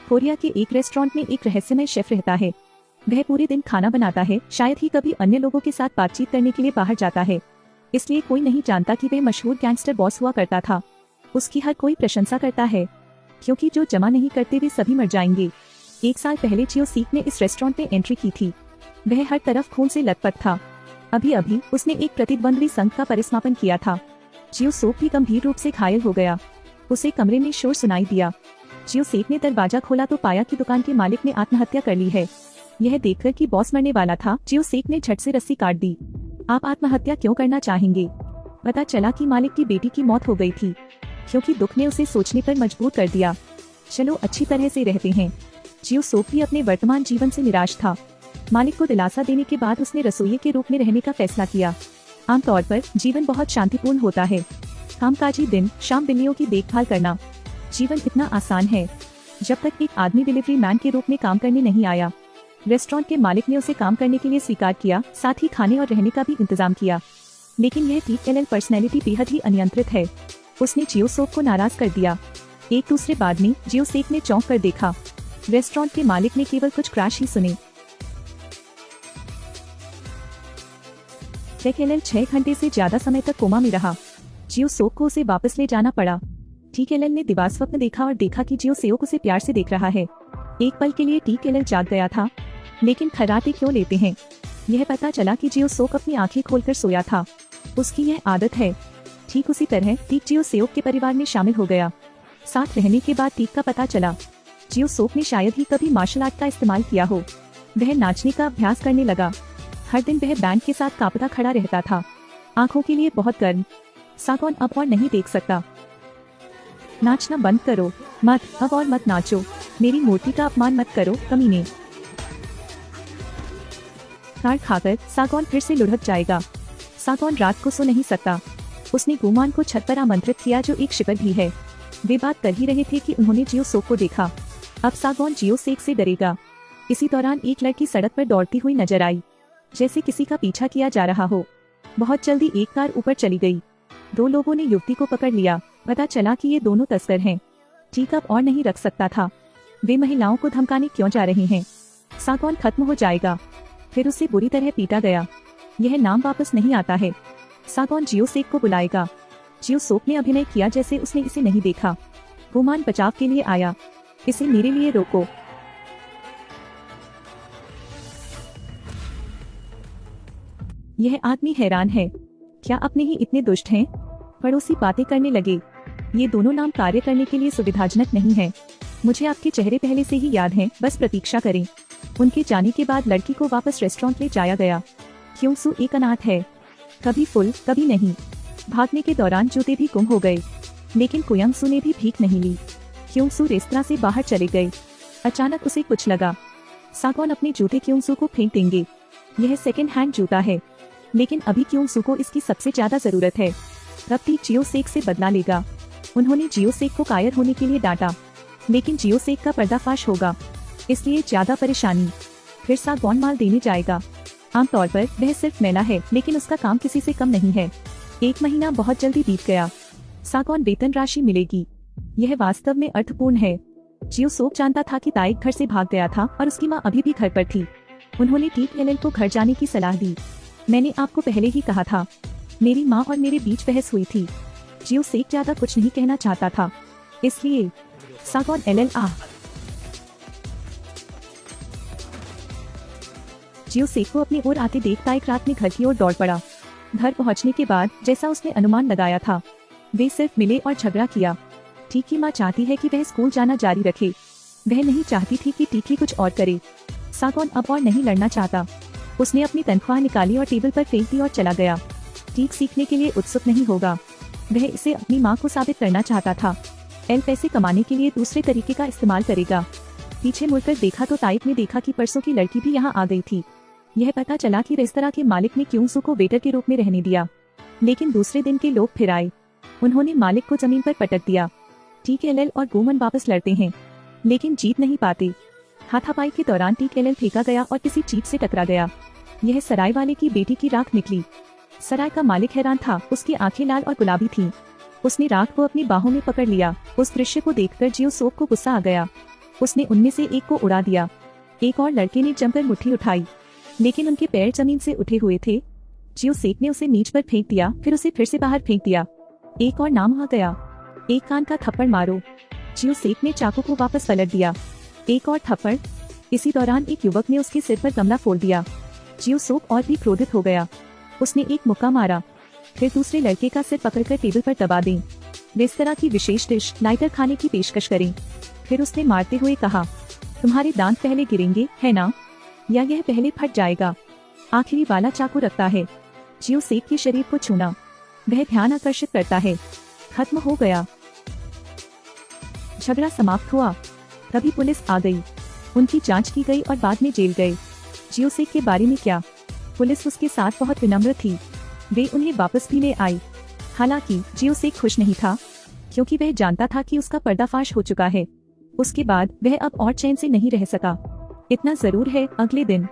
Korea के एक restaurant में एक रहस्यमय शेफ रहता है। वह पूरे दिन खाना बनाता है, शायद ही कभी अन्य लोगों के साथ बातचीत करने के लिए बाहर जाता है। इसलिए कोई नहीं जानता कि वह मशहूर गैंगस्टर बॉस हुआ करता था। उसकी हर कोई प्रशंसा करता है, क्योंकि जो जमा नहीं करते वे सभी मर जाएंगे। 1 साल पहले जियो सीक ने इस रेस्टोरेंट में एंट्री की थी। वह हर तरफ खून से लथपथ था। अभी अभी उसने एक प्रतिद्वंद्वी संघ का परिसमापन किया था। जियो सोक भी गंभीर रूप से घायल हो गया। उसे कमरे में शोर सुनाई दिया। जियो सेक ने दरवाजा खोला तो पाया कि दुकान के मालिक ने आत्महत्या कर ली है। यह देखकर कि बॉस मरने वाला था, जियो सेक ने झट से रस्सी काट दी। आप आत्महत्या क्यों करना चाहेंगे? पता चला कि मालिक की बेटी की मौत हो गई थी, क्योंकि दुख ने उसे सोचने पर मजबूर कर दिया। चलो अच्छी तरह से रहते हैं। जियो सोक भी अपने वर्तमान जीवन से निराश था। मालिक को दिलासा देने के बाद उसने रसोइये के रूप में रहने का फैसला किया। आमतौर पर जीवन बहुत शांतिपूर्ण होता है। कामकाजी दिन, शाम बिल्लियों की देखभाल करना। जीवन इतना आसान है, जब तक एक आदमी डिलीवरी मैन के रूप में काम करने नहीं आया। रेस्टोरेंट के मालिक ने उसे काम करने के लिए स्वीकार किया, साथ ही खाने और रहने का भी इंतजाम किया। लेकिन यह TLL पर्सनैलिटी बेहद ही अनियंत्रित है। उसने जियो सोक को नाराज कर दिया। एक दूसरे बाद में जियो सेक ने चौंक कर देखा। रेस्टोरेंट के मालिक ने केवल कुछ क्रैश ही सुने। TLL 6 घंटे से ज्यादा समय तक कोमा में रहा। जियो सोक को उसे वापस ले जाना पड़ा। TLL ने दिवा स्वप्न देखा और देखा कि जियो सेओक उसे प्यार से देख रहा है। एक पल के लिए TLL जाग गया था, लेकिन खर्राटे क्यों लेते हैं? यह पता चला कि जियो सोक अपनी आंखें खोलकर सोया था। उसकी यह आदत है। ठीक उसी तरह टीक जियो सेओक के परिवार में शामिल हो गया। साथ रहने के बाद टीक का पता चला जियो सोक ने शायद ही कभी मार्शल आर्ट का इस्तेमाल किया हो। वह नाचने का अभ्यास करने लगा। हर दिन वह बैंड के साथ कांपता खड़ा रहता था, आंखों के लिए बहुत गर्म। सागौन अब और नहीं देख सकता। नाचना बंद करो, मत, अब और मत नाचो। मेरी मूर्ति का अपमान मत करो, कमीने। कार्ड खाकर सागौन फिर से लुढ़क जाएगा। सागौन रात को सो नहीं सकता। उसने गुमान को छत पर आमंत्रित किया, जो एक शिपर भी है। वे बात कर ही रहे थे कि उन्होंने जियो सोक को देखा। अब सागौन जियो सेक से डरेगा। इसी दौरान एक लड़की सड़क पर दौड़ती हुई नजर आई, जैसे किसी का पीछा किया जा रहा हो। बहुत जल्दी एक कार ऊपर चली गई। 2 लोगों ने युवती को पकड़ लिया। पता चला कि ये दोनों तस्कर हैं। ठीक अब और नहीं रख सकता था। वे महिलाओं को धमकाने क्यों जा रहे हैं? सागौन खत्म हो जाएगा। फिर उसे बुरी तरह पीटा गया। यह नाम वापस नहीं आता है। सागौन जियो सेक को बुलाएगा। जियो सोक ने अभिनय किया जैसे उसने इसे नहीं देखा। गुमान बचाव के लिए आया। इसे मेरे लिए रोको। यह आदमी हैरान है। क्या अपने ही इतने दुष्ट हैं? पड़ोसी बातें करने लगे। ये दोनों नाम कार्य करने के लिए सुविधाजनक नहीं है। मुझे आपके चेहरे पहले से ही याद हैं, बस प्रतीक्षा करें। उनके जाने के बाद लड़की को वापस रेस्टोरेंट ले जाया गया। क्योंसू एक अनाथ है, कभी फुल कभी नहीं। भागने के दौरान जूते भी गुम हो गए, लेकिन कुयंगसू ने भी भीख नहीं ली। क्योंसू रेस्तरां से बाहर चले गए। अचानक उसे कुछ लगा। सागौन अपने जूते क्योंसू को फेंक देंगे। यह सेकंड हैंड जूता है, लेकिन अभी क्योंसू को इसकी सबसे ज्यादा जरूरत है। तब भी जियो सेक से बदला लेगा। उन्होंने जियो सेक को कायर होने के लिए डांटा, लेकिन जियो सेक का पर्दाफाश होगा, इसलिए ज्यादा परेशानी। फिर सागौन माल देने जाएगा। आमतौर पर वह सिर्फ मैला है, लेकिन उसका काम किसी से कम नहीं है। 1 महीना बहुत जल्दी बीत गया। सागौन वेतन राशि मिलेगी। यह वास्तव में अर्थपूर्ण है। जियो सोक जानता था कि ताइक घर से भाग गया था और उसकी माँ अभी भी घर पर थी। उन्होंने TLL को घर जाने की सलाह दी। मैंने आपको पहले ही कहा था, मेरी माँ और मेरे बीच बहस हुई थी। जियो सेक ज्यादा कुछ नहीं कहना चाहता था, इसलिए सागौन LL जियो सेक को अपनी ओर आते देख ताइक रात में घर की ओर दौड़ पड़ा। घर पहुंचने के बाद जैसा उसने अनुमान लगाया था, वे सिर्फ मिले और झगड़ा किया। टीक की माँ चाहती है कि वह स्कूल जाना जारी रखे। वह नहीं चाहती थी कि टीक ही कुछ और करे। सागौन अब और नहीं लड़ना चाहता। उसने अपनी तनख्वाह निकाली और टेबल पर फेंक दी और चला गया। टीक सीखने के लिए उत्सुक नहीं होगा। वह इसे अपनी माँ को साबित करना चाहता था। एल पैसे कमाने के लिए दूसरे तरीके का इस्तेमाल करेगा। पीछे मुड़कर देखा तो ताइक ने देखा कि परसों की लड़की भी यहाँ आ गई थी। यह पता चला कि रेस्तरां के मालिक ने क्योंसू को वेटर के रूप में रहने दिया, लेकिन दूसरे दिन के लोग फिर आए। उन्होंने मालिक को जमीन पर पटक दिया। TLL और गुमन वापस लड़ते हैं, लेकिन जीत नहीं पाते। हाथापाई के दौरान TLL फेंका गया और किसी चीज से टकरा गया। यह सराय वाले की बेटी की राख निकली। सराय का मालिक हैरान था। उसकी आंखें लाल और गुलाबी थीं। उसने राख को अपनी बाहों में पकड़ लिया। उस दृश्य को देखकर जियो सोक को गुस्सा आ गया। उसने उनमें से एक को उड़ा दिया। एक और लड़के ने जमकर मुट्ठी उठाई, लेकिन उनके पैर जमीन से उठे हुए थे। जियो सेक ने उसे नीच पर फेंक दिया, फिर उसे फिर से बाहर फेंक दिया। एक और नाम आ गया, एक कान का थप्पड़ मारो। जियो सेक ने चाकू को वापस पलट दिया, एक और थप्पड़। इसी दौरान एक युवक ने उसके सिर पर गमला फोड़ दिया। जियो सोक और भी क्रोधित हो गया। उसने एक मुक्का मारा, फिर दूसरे लड़के का सिर पकड़कर टेबल पर दबा दें। रेस्तरां की विशेष डिश लाइटर खाने की पेशकश करें। फिर उसने मारते हुए कहा, तुम्हारे दांत पहले गिरेंगे, है ना, या यह पहले फट जाएगा। आखिरी वाला चाकू रखता है। जियो सेक के शरीर को छूना, वह ध्यान आकर्षित करता है। खत्म हो गया। झगड़ा समाप्त हुआ। तभी पुलिस आ गई। उनकी जांच की गई और बाद में जेल गए। जियो सेक के बारे में क्या? पुलिस उसके साथ बहुत विनम्र थी। वे उन्हें वापस भी ले आई। हालांकि जियो सेक खुश नहीं था, क्योंकि वह जानता था कि उसका पर्दाफाश हो चुका है। उसके बाद वह अब और चैन से नहीं रह सका। इतना जरूर है, अगले दिन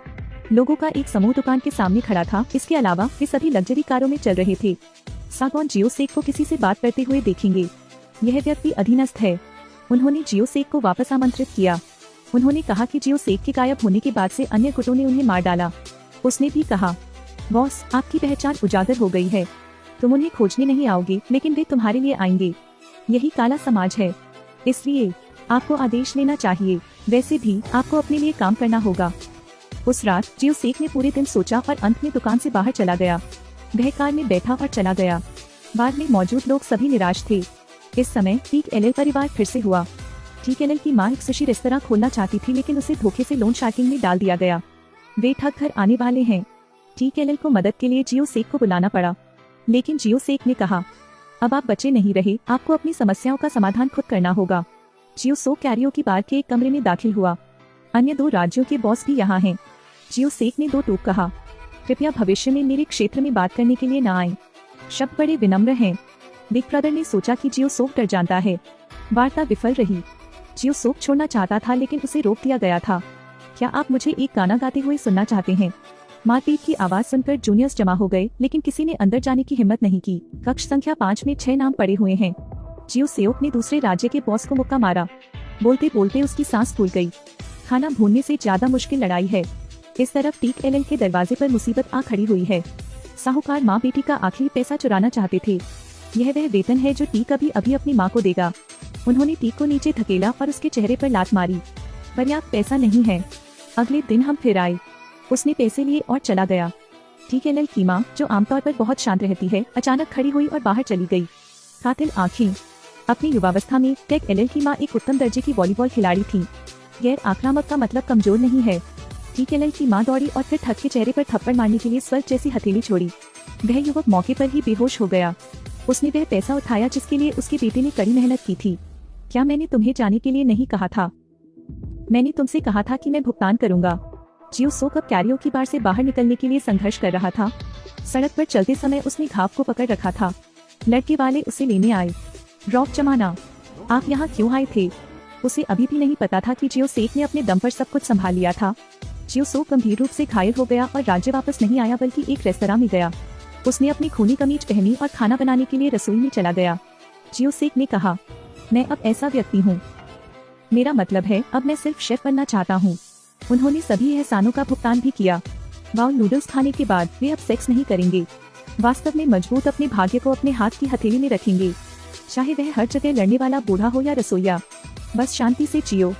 लोगों का एक समूह दुकान के सामने खड़ा था। इसके अलावा वे सभी लग्जरी कारों में चल रहे थे। सागौन जियो सेक को किसी से बात करते हुए देखेंगे। यह व्यक्ति अधीनस्थ है। उन्होंने जियो सेक को वापस आमंत्रित किया। उन्होंने कहा कि जियो सेक के गायब होने के बाद से अन्य गुटों ने उन्हें मार डाला। उसने भी कहा, बॉस, आपकी पहचान उजागर हो गई है। तुम उन्हें खोजने नहीं आओगे, लेकिन वे तुम्हारे लिए आएंगे। यही काला समाज है, इसलिए आपको आदेश लेना चाहिए। वैसे भी आपको अपने लिए काम करना होगा। उस रात जियो सेक ने पूरे दिन सोचा और अंत में दुकान से बाहर चला गया। वह कार में बैठा और चला गया। बाद में मौजूद लोग सभी निराश थे। इस समय टीक-एल परिवार फिर से हुआ। टीक-एल की मां एक सुशी रेस्तरां खोलना चाहती थी, लेकिन उसे धोखे से लोन शार्किंग में डाल दिया गया। वे ठग घर आने वाले हैं। टीक-एल को मदद के लिए जियो सेक को बुलाना पड़ा, लेकिन जियो सेक ने कहा, अब आप बचे नहीं रहे, आपको अपनी समस्याओं का समाधान खुद करना होगा। जियो सोक कैरियोकी बार के एक कमरे में दाखिल हुआ। अन्य 2 राज्यों के बॉस भी यहाँ हैं। जियो सेक ने 2 टूक कहा, कृपया भविष्य में मेरे क्षेत्र में बात करने के लिए न आए। शब्द बड़े विनम्र हैं। बिग ब्रदर ने सोचा कि जियो सोक डर जानता है। वार्ता विफल रही। जियो सोक छोड़ना चाहता था, लेकिन उसे रोक दिया गया था। क्या आप मुझे एक गाना गाते हुए सुनना चाहते हैं? मारपीट की आवाज सुनकर जूनियर्स जमा हो गए, लेकिन किसी ने अंदर जाने की हिम्मत नहीं की। कक्ष संख्या 5 में 6 नाम पड़े हुए हैं। जियो सेओक ने दूसरे राज्य के बॉस को मुक्का मारा। बोलते बोलते उसकी सांस फूल गई। खाना भूनने से ज्यादा मुश्किल लड़ाई है। इस तरफ टीक-एल के दरवाजे पर मुसीबत आ खड़ी हुई है। साहूकार माँ बेटी का आखिरी पैसा चुराना चाहते थे। यह वह वेतन है जो टीक अभी अपनी माँ को देगा। उन्होंने टीक को नीचे धकेला और उसके चेहरे पर लात मारी। पर्याप्त पैसा नहीं है। अगले दिन हम फिर आए। उसने पैसे लिए और चला गया। टीक-एल की माँ, जो आमतौर पर बहुत शांत रहती है, अचानक खड़ी हुई और बाहर चली गई। कातिल आँखें। अपनी युवावस्था में टीक-एल की माँ एक उत्तम दर्जे की वॉलीबॉल खिलाड़ी थी। गैर आक्रामक का मतलब कमजोर नहीं है। टीक-एल की माँ दौड़ी और फिर ठग के चेहरे पर थप्पड़ मारने के लिए स्वर्ग जैसी हथेली छोड़ी। वह युवक मौके पर ही बेहोश हो गया। उसने वह पैसा उठाया जिसके लिए उसके बेटे ने कड़ी मेहनत की थी। क्या मैंने तुम्हें जाने के लिए नहीं कहा था? मैंने तुमसे कहा था कि मैं भुगतान करूंगा। जियो सोक अब कैरियोकी बार से बाहर निकलने के लिए संघर्ष कर रहा था। सड़क पर चलते समय उसने घाव को पकड़ रखा था। लड़के वाले उसे लेने आए। रॉब जमाना, आप यहाँ क्यों आए थे? उसे अभी भी नहीं पता था कि जियो सेक ने अपने दम पर सब कुछ संभाल लिया था। जियो सोक गंभीर रूप से घायल हो गया और राज्य वापस नहीं आया, बल्कि एक रेस्तरां में गया। उसने अपनी खूनी कमीज पहनी और खाना बनाने के लिए रसोई में चला गया। जियो सेक ने कहा, मैं अब ऐसा व्यक्ति हूँ। मेरा मतलब है, अब मैं सिर्फ शेफ बनना चाहता हूँ। उन्होंने सभी एहसानों का भुगतान भी किया। बाउल नूडल्स खाने के बाद वे अब सेक्स नहीं करेंगे। वास्तव में मजबूत अपने भाग्य को अपने हाथ की हथेली में रखेंगे, चाहे वह हर जगह लड़ने वाला बूढ़ा हो या रसोइया। बस शांति से जियो।